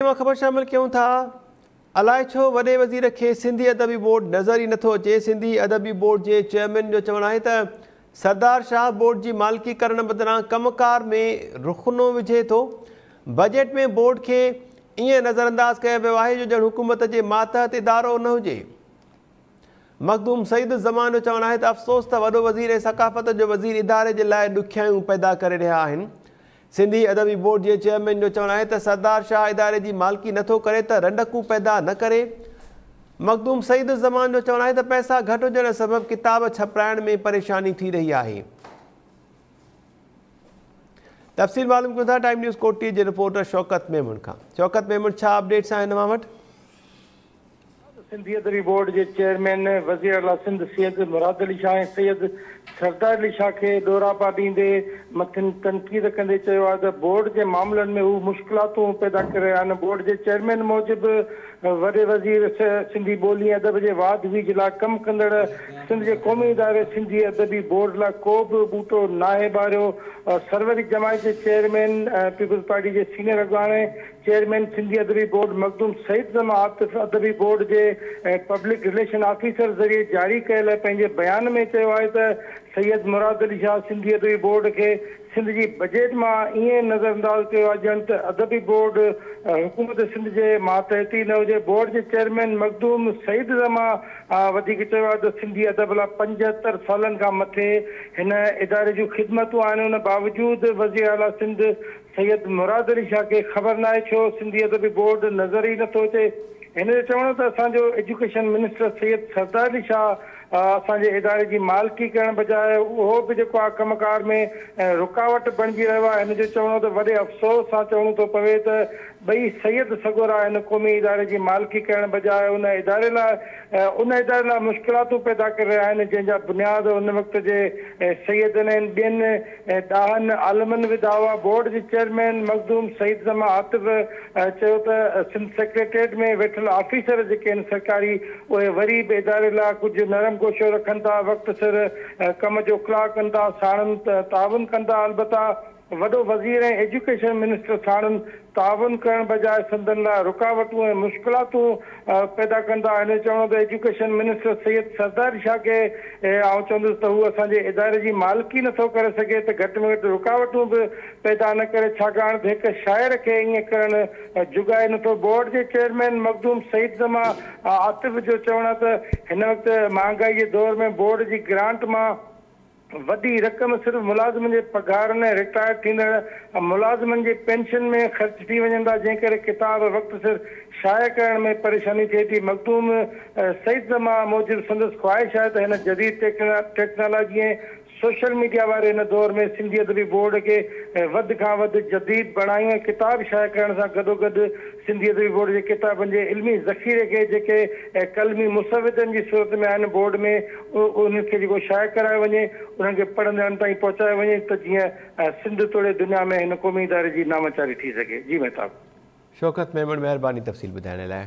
मां ख़बर शामिल क्यों था। अलाए छो वॾे वज़ीर खे सिंधी अदबी बोर्ड नज़र ई नथो अचे। सिंधी अदबी बोर्ड जे चेयरमैन जो चवणु आहे त सरदार शाह बोर्ड जी मालिकी करण बदिरां कमकार में रुख़नो विझे थो। बजट में बोर्ड खे ईअं नज़रअंदाज़ कयो वियो आहे जो ॼण हुकूमत जे मातहत इदारो न हुजे। मखदूम सईद ज़मान जो चवणु आहे त अफ़सोस त वॾो वज़ीर ऐं सक़ाफ़त जो वज़ीर इदारे जे लाइ ॾुखियाऊं पैदा करे रहिया आहिनि। सिंधी अदबी बोर्ड जे चेयरमैन जो चवणु आहे त सरदार शाह इदारे जी मालिकी नथो करे त रंडकूं पैदा न करे। मखदूम सईद ज़मान जो चवणु आहे त पैसा घटि हुजण सबबि किताब छपाइण में परेशानी थी रही आहे। तफ़सील मालूम कयूं था टाइम न्यूज़ कोटी जे रिपोर्टर शौकत मेमन खां। शौकत मेमन, छा अपडेट्स आहिनि हिन वटि? सिंधी अदबी बोर्ड के चेयरमैन वज़ीर आला सिंध सैयद मुराद अली शाह सैयद सरदार अली शाह के ॾोरापा ॾींदे मथनि तनक़ीद कंदे चयो आहे त बोर्ड के मामलनि में हू मुश्किलातूं पैदा करे रहिया आहिनि। बोर्ड के चेयरमैन मूजिबि वॾे वज़ीर सिंधी ॿोली अदब जे वाद वीज लाइ कमु कंदड़ सिंध जे क़ौमी इदारे सिंधी अदबी बोर्ड लाइ को बि बूटो नाहे ॿारियो। सरवरी जमायत जे चेयरमैन पीपल्स पार्टी के सीनियर अॻवान चेयरमैन सिंधी अदबी बोर्ड मखदूम सईद ज़मा आतिफ़ अदबी बोर्ड के पब्लिक रिलेशन ऑफिसर ज़रिए जारी कयल पंहिंजे बयान में चयो आहे त सैयद मुराद अली शाह सिंधी अदबी बोर्ड के सिंध जी बजट में ईअं नज़रअंदाज़ किया ॼण त अदबी बोर्ड हुकूमत सिंध के मातहती न हुजे। बोर्ड के चेयरमैन मखदूम सईद ज़मा वधीक चयो आहे त सिंधी अदब लाइ 75 सालनि खां मथे हिन इदारे जूं ख़िदमतूं आहिनि। उन बावजूद वज़ीर आला सिंध सैयद मुराद अली शाह के ख़बर न आहे छो सिंधी अदबी बोर्ड नज़र ई नथो अचे। हिन जो चवणो त असांजो एजुकेशन मिनिस्टर सैयद सरदार अली शाह असांजे इदारे जी मालिकी करण बजाए उहो बि जेको आहे कमकार में रुकावट बणिजी रहियो आहे। हिन जो चवणो त वॾे अफ़सोस सां चवणो थो पवे त ॿई सैयद सगोरा हिन क़ौमी इदारे जी मालिकी करण बजाए उन इदारे लाइ मुश्किलातूं पैदा करे रहिया आहिनि जंहिंजा बुनियाद उन वक़्त जे सैयदनि ऐं ॿियनि ॾाहनि आलमनि विधा हुआ। बोर्ड जे चेयरमैन मखदूम सईद ज़मा आतिफ़ चयो त सिंध सेक्रेटरीट में वेठल ऑफिसर जेके आहिनि सरकारी उहे वरी बि इदारे लाइ कुझु नरम गोशो रखनि था, वक़्त सिर कम जो इख़्लाक़ कनि था, साणनि ताउन कनि था। अलबत्ता वॾो वज़ीर ऐं एजुकेशन मिनिस्टर साणनि ताउन करण बजाए संदन लाइ रुकावटूं ऐं मुश्किलातूं पैदा कंदा। हिन चवणो त एजुकेशन मिनिस्टर सैयद सरदार शाह खे आउं चवंदुसि त हू असांजे इदारे जी मालिकी नथो करे सघे त घटि में घटि रुकावटूं बि पैदा न करे, छाकाणि त हिकु शाइर खे ईअं करणु जुगाए नथो। बोर्ड जे चेयरमैन मखदूम सईद ज़मा आतिफ़ जो चवणु आहे त हिन वक़्तु महांगाई जे दौर में बोर्ड जी ग्रांट मां वॾी रक़म सिर्फ़ु मुलाज़िमनि जे पघारनि ऐं रिटायर थींदड़ मुलाज़िमनि जे पेंशन में ख़र्च थी वञनि था, जंहिं करे किताब वक़्त सिर शाया करण में परेशानी थिए थी। मखदूम सईद ज़मा मूजिबि संदसि ख़्वाहिश आहे त हिन जदीद टेक्नोलॉजी ऐं सोशल मीडिया वारे हिन दौर में सिंधी अदबी बोर्ड के वधि खां वधि जदीद बणायूं ऐं किताब शाया करण सां गॾोगॾु सिंधी अदबी बोर्ड जे किताबनि जे इल्मी ज़ख़ीरे खे जेके कलमी मुसविदनि जी सूरत में आहिनि बोर्ड में उनखे जेको शाया करायो वञे, उन्हनि खे पढ़ंदड़नि ताईं पहुचायो वञे त जीअं सिंध तोड़े दुनिया में हिन क़ौमी इदारे जी नामचारी थी सघे। जी महताब। शौकत मेमन, महिरबानी तफ़सील ॿुधाइण लाइ।